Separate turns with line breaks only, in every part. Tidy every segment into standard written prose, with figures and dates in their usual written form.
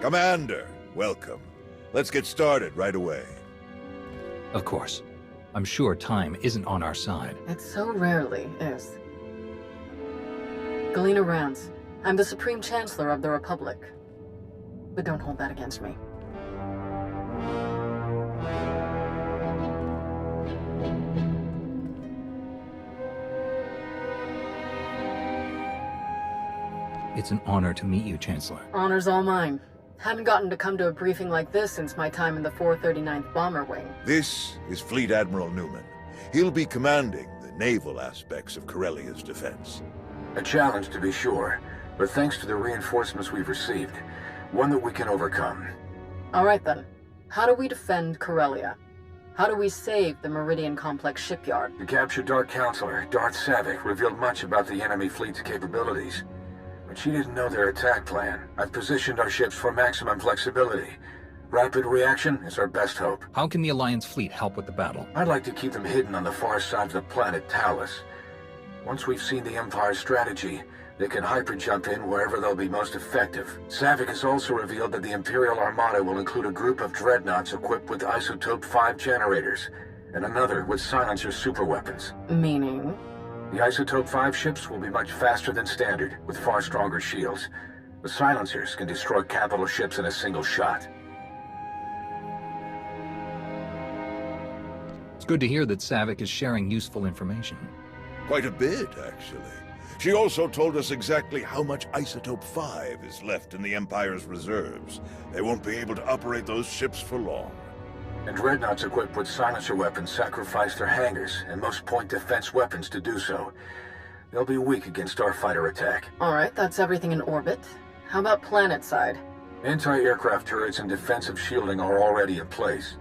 Commander, welcome. Let's get started right away.
Of course. I'm sure time isn't on our side.
It so rarely is. Galena Rance. I'm the Supreme Chancellor of the Republic. But don't hold that against me.
It's an honor to meet you, Chancellor.
Honor's all mine. Hadn't gotten to come to a briefing like this since my time in the 439th Bomber Wing.
This is Fleet Admiral Newman. He'll be commanding the naval aspects of Corellia's defense.
A challenge, to be sure, but thanks to the reinforcements we've received, one that we can overcome.
All right then. How do we defend Corellia? How do we save the Meridian Complex shipyard?
The captured Dark Counselor, Darth Savick, revealed much about the enemy fleet's capabilities. But she didn't know their attack plan. I've positioned our ships for maximum flexibility. Rapid reaction is our best hope.
How can the Alliance fleet help with the battle?
I'd like to keep them hidden on the far side of the planet Talos. Once we've seen the Empire's strategy, they can hyper-jump in wherever they'll be most effective. Savick has also revealed that the Imperial Armada will include a group of dreadnoughts equipped with Isotope 5 generators, and another with silencer superweapons.
Meaning?
The Isotope 5 ships will be much faster than standard, with far stronger shields. The silencers can destroy capital ships in a single shot.
It's good to hear that Savick is sharing useful information.
Quite a bit, actually. She also told us exactly how much Isotope 5 is left in the Empire's reserves. They won't be able to operate those ships for long.
And dreadnoughts equipped with silencer weapons sacrifice their hangars and most point defense weapons to do so. They'll be weak against starfighter attack.
All right, that's everything in orbit. How about planet side?
Anti-aircraft turrets and defensive shielding are already in place.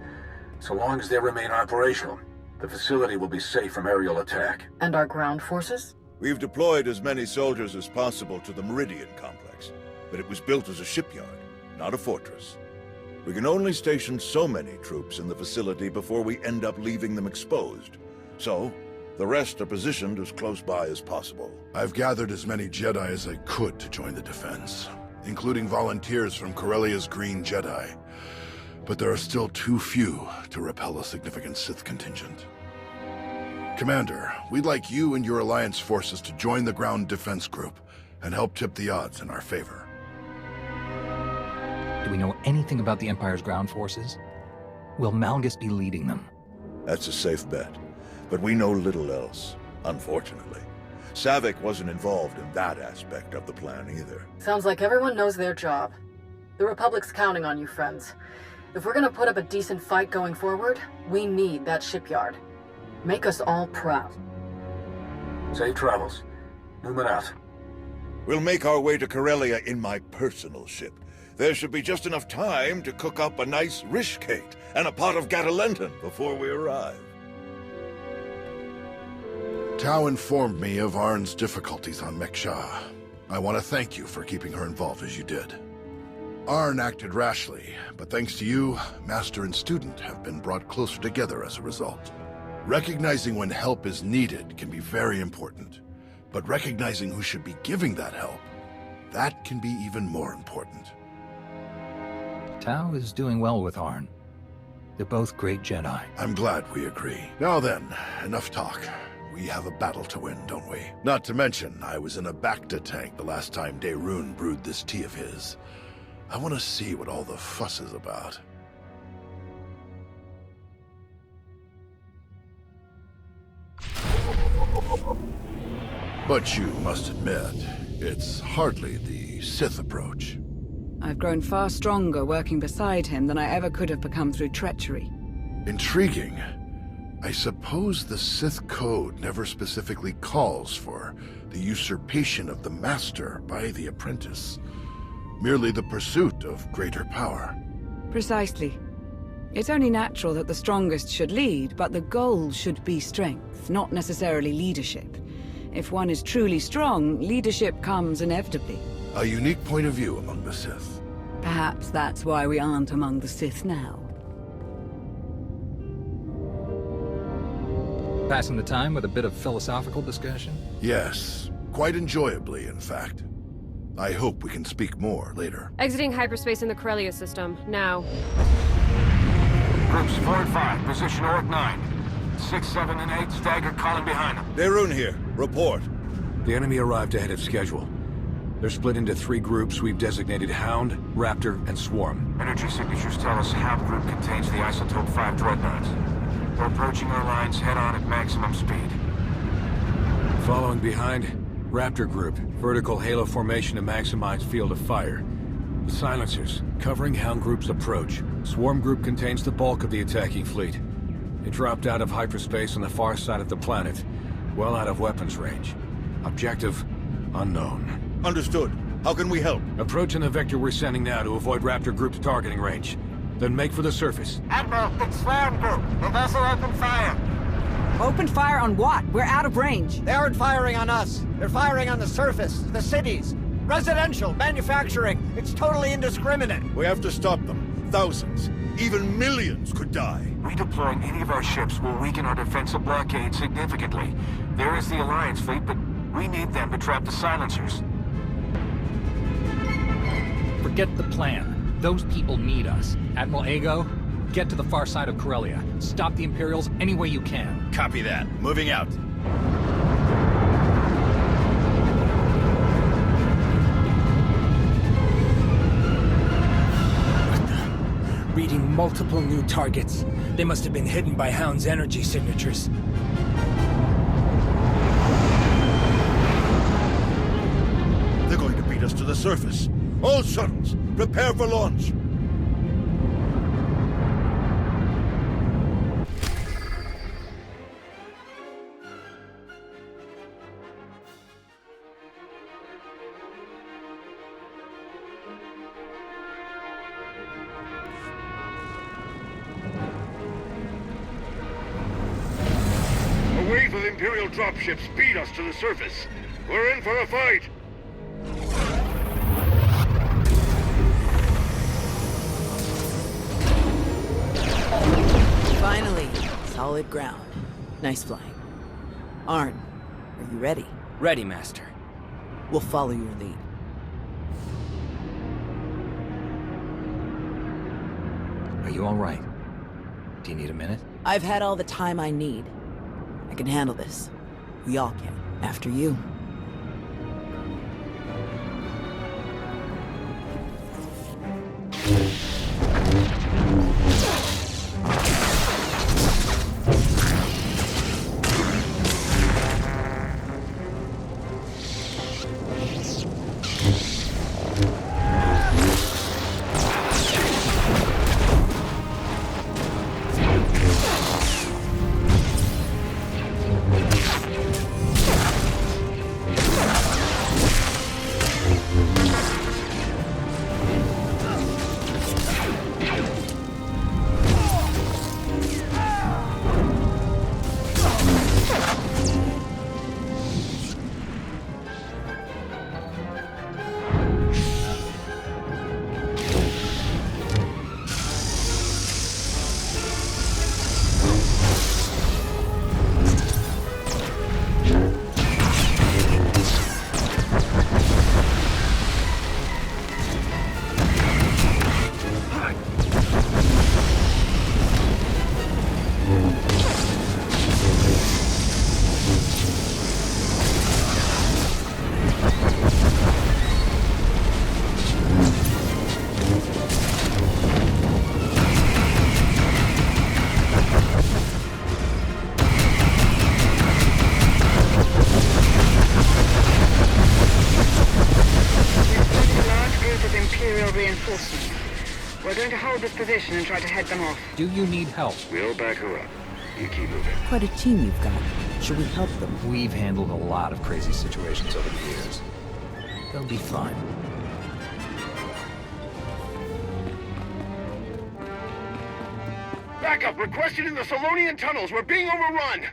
So long as they remain operational, the facility will be safe from aerial attack.
And our ground forces?
We've deployed as many soldiers as possible to the Meridian Complex, but it was built as a shipyard, not a fortress. We can only station so many troops in the facility before we end up leaving them exposed. So, the rest are positioned as close by as possible.
I've gathered as many Jedi as I could to join the defense, including volunteers from Corellia's Green Jedi. But there are still too few to repel a significant Sith contingent. Commander, we'd like you and your Alliance forces to join the ground defense group and help tip the odds in our favor.
Do we know anything about the Empire's ground forces? Will Malgus be leading them?
That's a safe bet, but we know little else, unfortunately. Savick wasn't involved in that aspect of the plan either.
Sounds like everyone knows their job. The Republic's counting on you, friends. If we're gonna put up a decent fight going forward, we need that shipyard. Make us all proud.
Safe travels. Newman out.
We'll make our way to Corellia in my personal ship. There should be just enough time to cook up a nice rishkate and a pot of Gatalenton before we arrive.
Tau informed me of Arn's difficulties on Mek-Sha. I want to thank you for keeping her involved as you did. Arn acted rashly, but thanks to you, Master and Student have been brought closer together as a result. Recognizing when help is needed can be very important, but recognizing who should be giving that help, that can be even more important.
Tau is doing well with Arn. They're both great Jedi.
I'm glad we agree. Now then, enough talk. We have a battle to win, don't we? Not to mention, I was in a Bacta tank the last time Daerun brewed this tea of his. I want to see what all the fuss is about. But you must admit, it's hardly the Sith approach.
I've grown far stronger working beside him than I ever could have become through treachery.
Intriguing. I suppose the Sith Code never specifically calls for the usurpation of the Master by the apprentice. Merely the pursuit of greater power.
Precisely. It's only natural that the strongest should lead, but the goal should be strength, not necessarily leadership. If one is truly strong, leadership comes inevitably.
A unique point of view among the Sith.
Perhaps that's why we aren't among the Sith now.
Passing the time with a bit of philosophical discussion?
Yes, quite enjoyably, in fact. I hope we can speak more later.
Exiting hyperspace in the Corellia system, now.
Groups 4 and 5, position Orc 9. 6, 7, and 8, stagger calling behind them.
Daerun here. Report.
The enemy arrived ahead of schedule. They're split into 3 groups we've designated Hound, Raptor, and Swarm. Energy signatures tell us Hound group contains the Isotope 5 dreadnoughts. They're approaching our lines head-on at maximum speed. Following behind, Raptor group, vertical halo formation to maximize field of fire. The silencers, covering Hound group's approach. Swarm group contains the bulk of the attacking fleet. It dropped out of hyperspace on the far side of the planet, well out of weapons range. Objective, unknown.
Understood. How can we help?
Approaching the vector we're sending now to avoid Raptor group's targeting range. Then make for the surface.
Admiral, it's Swarm Group. The vessel opened fire.
Open fire on what? We're out of range.
They aren't firing on us. They're firing on the surface, the cities. Residential, manufacturing. It's totally indiscriminate.
We have to stop them. Thousands, even millions could die.
Redeploying any of our ships will weaken our defensive blockade significantly. There is the Alliance fleet, but we need them to trap the silencers.
Forget the plan. Those people need us. Admiral Ego, get to the far side of Corellia. Stop the Imperials any way you can.
Copy that. Moving out.
Reading multiple new targets. They must have been hidden by Hound's energy signatures.
They're going to beat us to the surface. All shuttles, prepare for launch.
A wave of Imperial dropships beat us to the surface. We're in for a fight.
Finally, solid ground. Nice flying. Arn, are you ready?
Ready, Master.
We'll follow your lead.
Are you all right? Do you need a minute?
I've had all the time I need. I can handle this. We all can. After you.
We're going to hold this position and try to head them off.
Do you need help?
We'll back her up. You keep moving.
Quite a team you've got. Should we help them?
We've handled a lot of crazy situations over the years. They'll be fine.
Backup requested in the Solonian tunnels. We're being overrun.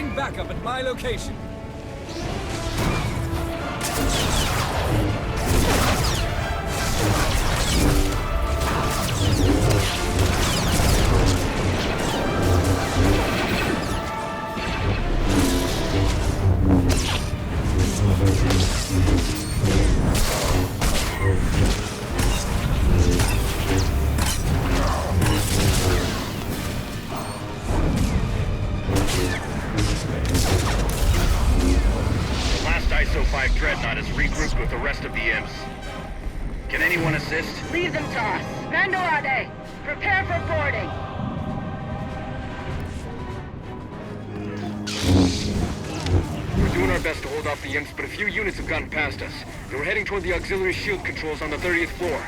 Requesting backup at my location.
ISO-5 Dreadnought is regrouped with the rest of the imps. Can anyone assist?
Leave them to us. Mandorade, prepare for boarding.
We're doing our best to hold off the imps, but a few units have gotten past us. They were heading toward the auxiliary shield controls on the 30th floor.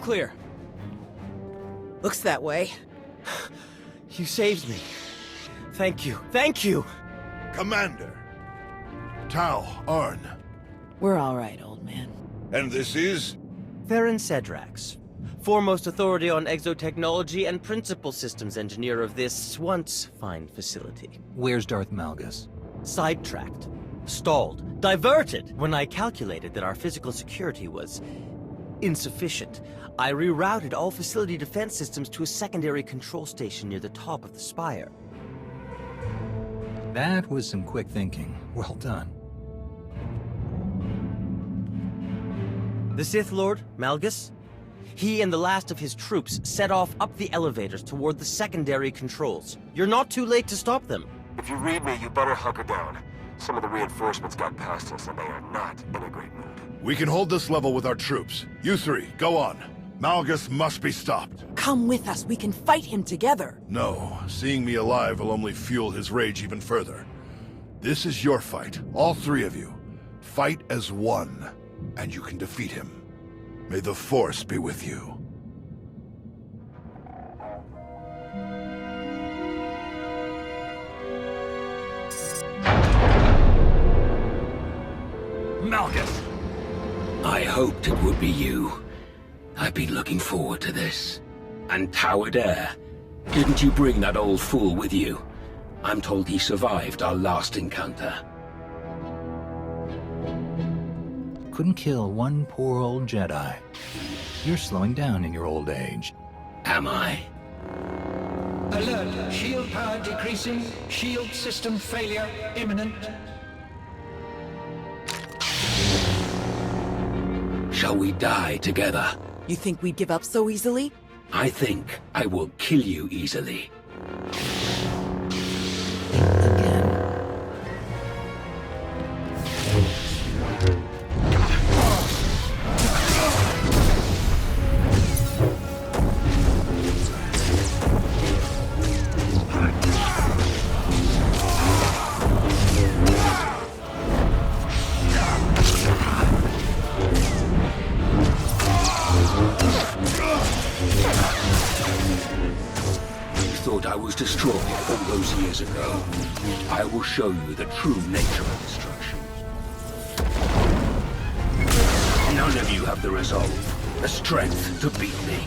Clear.
Looks that way.
You saved me. Thank you. Thank you!
Commander. Tau, Arn.
We're all right, old man.
And this is?
Theron Cedrax, foremost authority on exotechnology and principal systems engineer of this once fine facility.
Where's Darth Malgus?
Sidetracked. Stalled. Diverted when I calculated that our physical security was insufficient. I rerouted all facility defense systems to a secondary control station near the top of the spire.
That was some quick thinking. Well done.
The Sith Lord, Malgus? He and the last of his troops set off up the elevators toward the secondary controls. You're not too late to stop them.
If you read me, you better hunker down. Some of the reinforcements got past us, and they are not in a great mood.
We can hold this level with our troops. You three, go on. Malgus must be stopped.
Come with us. We can fight him together.
No, seeing me alive will only fuel his rage even further. This is your fight, all three of you. Fight as one, and you can defeat him. May the Force be with you.
Malgus!
I hoped it would be you. I've been looking forward to this. And Tau Adair, didn't you bring that old fool with you? I'm told he survived our last encounter.
Couldn't kill one poor old Jedi. You're slowing down in your old age.
Am I?
Alert! Shield power decreasing. Shield system failure imminent.
Shall we die together?
You think we'd give up so easily?
I think I will kill you easily. I was destroyed all those years ago. I will show you the true nature of destruction. None of you have the resolve, the strength to beat me.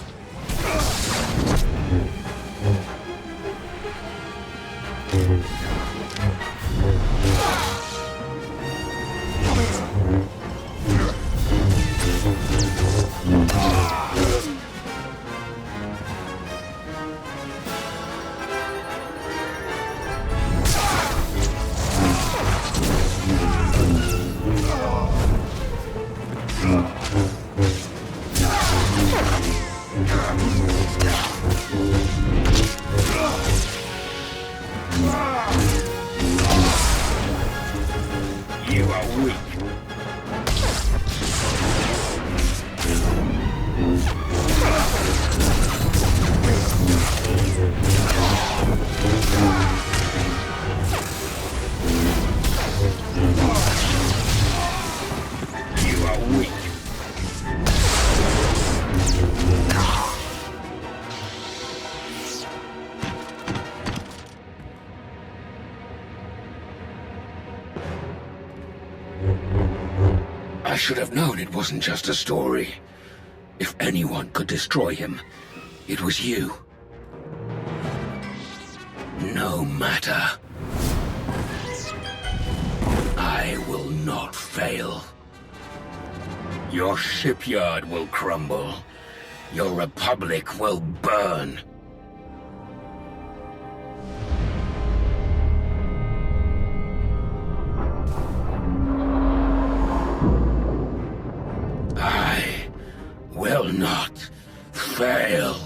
should have known it wasn't just a story. If anyone could destroy him, it was you. No matter. I will not fail. Your shipyard will crumble. Your republic will burn. I will not fail.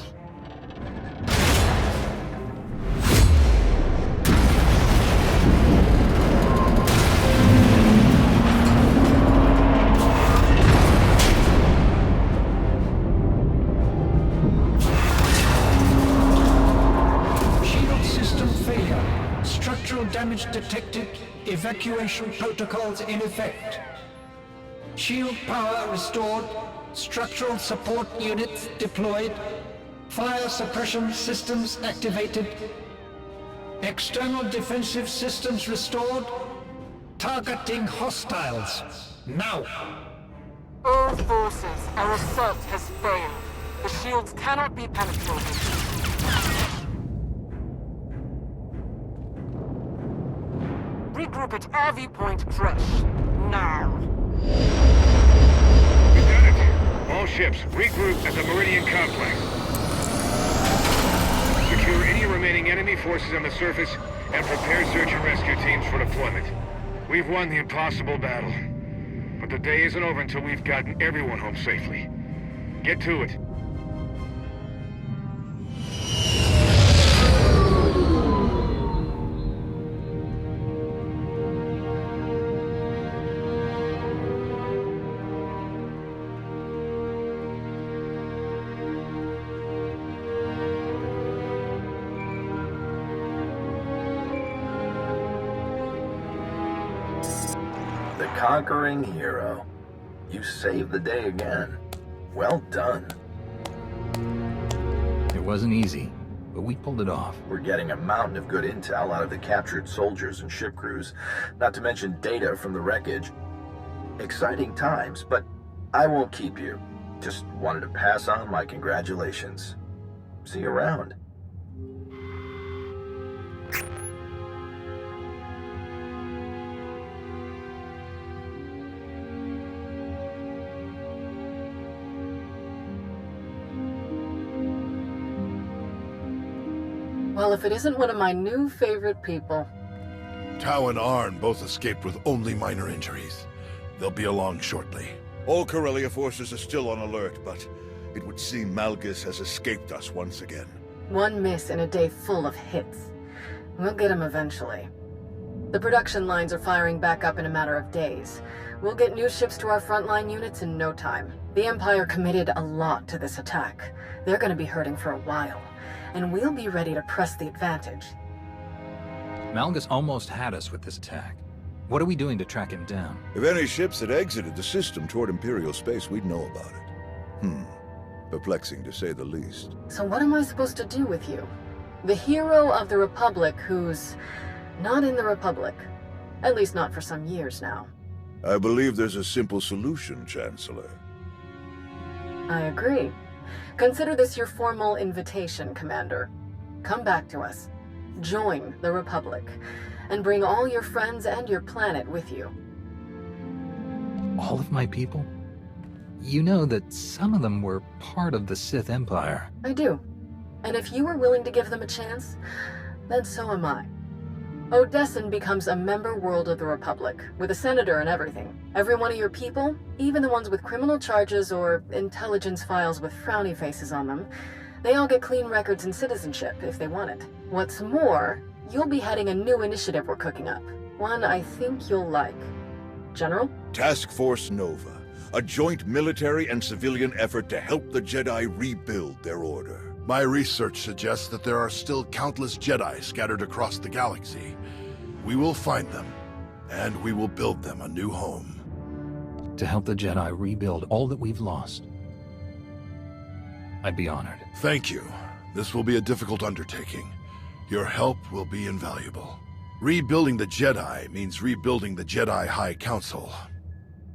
Damage detected. Evacuation protocols in effect. Shield power restored. Structural support units deployed. Fire suppression systems activated. External defensive systems restored. Targeting hostiles. Now!
All forces, our assault has failed. The shields cannot be penetrated. Regroup at RV Point fresh. Now.
Lieutenant, all ships, regroup at the Meridian Complex. Secure any remaining enemy forces on the surface and prepare search and rescue teams for deployment. We've won the impossible battle. But the day isn't over until we've gotten everyone home safely. Get to it.
Conquering hero. You saved the day again. Well done.
It wasn't easy, but we pulled it off.
We're getting a mountain of good intel out of the captured soldiers and ship crews, not to mention data from the wreckage. Exciting times, but I won't keep you. Just wanted to pass on my congratulations. See you around.
Well, if it isn't one of my new favorite people.
Tau and Arn both escaped with only minor injuries. They'll be along shortly.
All Corellia forces are still on alert, but it would seem Malgus has escaped us once again.
One miss in a day full of hits. We'll get him eventually. The production lines are firing back up in a matter of days. We'll get new ships to our frontline units in no time. The Empire committed a lot to this attack. They're going to be hurting for a while. And we'll be ready to press the advantage.
Malgus almost had us with this attack. What are we doing to track him down?
If any ships had exited the system toward Imperial space, we'd know about it. Perplexing to say the least.
So what am I supposed to do with you? The hero of the Republic who's not in the Republic. At least not for some years now.
I believe there's a simple solution, Chancellor.
I agree. Consider this your formal invitation, Commander. Come back to us. Join the Republic. And bring all your friends and your planet with you.
All of my people? You know that some of them were part of the Sith Empire.
I do. And if you are willing to give them a chance, then so am I. Odessan becomes a member world of the Republic, with a senator and everything. Every one of your people, even the ones with criminal charges or intelligence files with frowny faces on them, they all get clean records and citizenship if they want it. What's more, you'll be heading a new initiative we're cooking up. One I think you'll like. General?
Task Force Nova. A joint military and civilian effort to help the Jedi rebuild their order.
My research suggests that there are still countless Jedi scattered across the galaxy. We will find them, and we will build them a new home.
To help the Jedi rebuild all that we've lost. I'd be honored.
Thank you. This will be a difficult undertaking. Your help will be invaluable. Rebuilding the Jedi means rebuilding the Jedi High Council.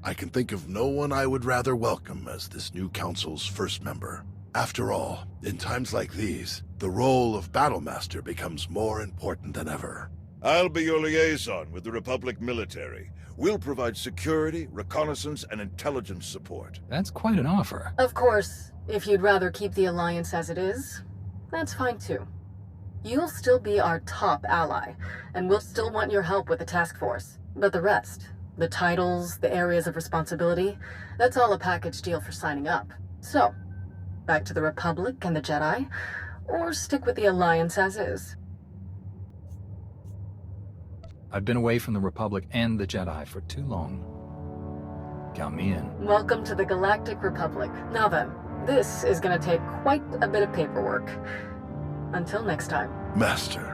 I can think of no one I would rather welcome as this new council's first member. After all, in times like these, the role of Battlemaster becomes more important than ever.
I'll be your liaison with the Republic military. We'll provide security, reconnaissance, and intelligence support.
That's quite an offer.
Of course, if you'd rather keep the Alliance as it is, that's fine too. You'll still be our top ally, and we'll still want your help with the task force. But the rest, the titles, the areas of responsibility, that's all a package deal for signing up. So, back to the Republic and the Jedi, or stick with the Alliance as is.
I've been away from the Republic and the Jedi for too long. Count me in.
Welcome to the Galactic Republic. Now then, this is gonna take quite a bit of paperwork. Until next time.
Master.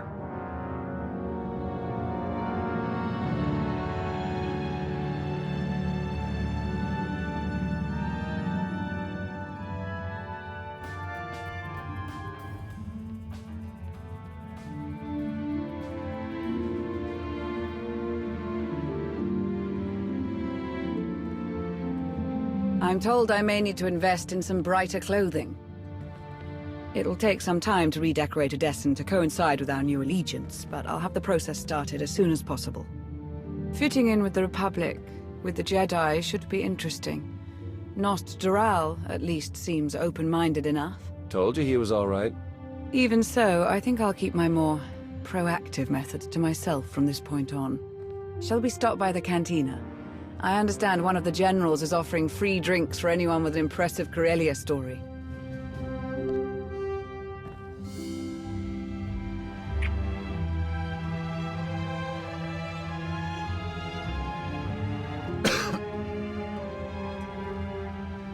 I'm told I may need to invest in some brighter clothing. It'll take some time to redecorate Addison to coincide with our new allegiance, but I'll have the process started as soon as possible. Fitting in with the Republic, with the Jedi, should be interesting. Nost Doral, at least, seems open-minded enough.
Told you he was all right.
Even so, I think I'll keep my more proactive methods to myself from this point on. Shall we stop by the cantina? I understand one of the generals is offering free drinks for anyone with an impressive Corellia story.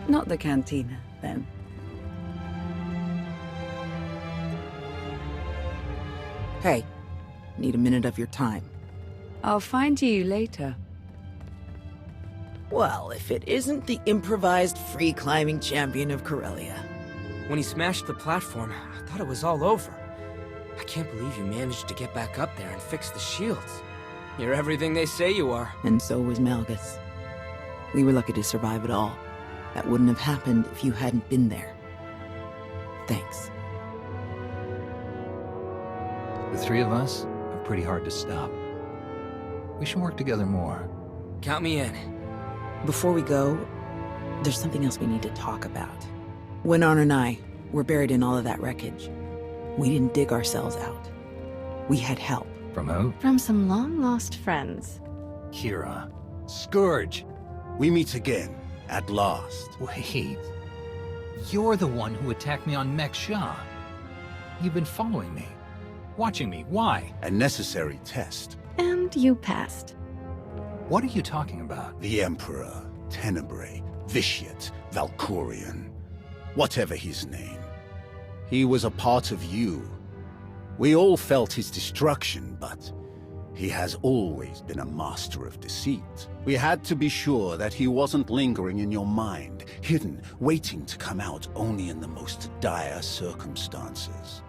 Not the cantina, then.
Hey, need a minute of your time.
I'll find you later.
Well, if it isn't the improvised free-climbing champion of Corellia.
When he smashed the platform, I thought it was all over. I can't believe you managed to get back up there and fix the shields. You're everything they say you are.
And so was Malgus. We were lucky to survive it all. That wouldn't have happened if you hadn't been there. Thanks.
The three of us are pretty hard to stop. We should work together more.
Count me in.
Before we go, there's something else we need to talk about. When Arn and I were buried in all of that wreckage, we didn't dig ourselves out. We had help.
From who?
From some long-lost friends.
Kira. Scourge.
We meet again, at last.
Wait. You're the one who attacked me on MekSha. You've been following me. Watching me. Why?
A necessary test.
And you passed.
What are you talking about?
The Emperor, Tenebrae, Vitiate, Valkorion, whatever his name. He was a part of you. We all felt his destruction, but he has always been a master of deceit. We had to be sure that he wasn't lingering in your mind, hidden, waiting to come out only in the most dire circumstances.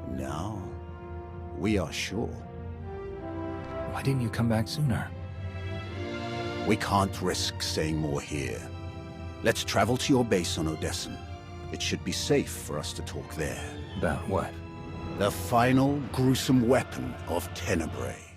Now, we are sure.
Why didn't you come back sooner?
We can't risk saying more here. Let's travel to your base on Odessen. It should be safe for us to talk there.
About what?
The final gruesome weapon of Tenebrae.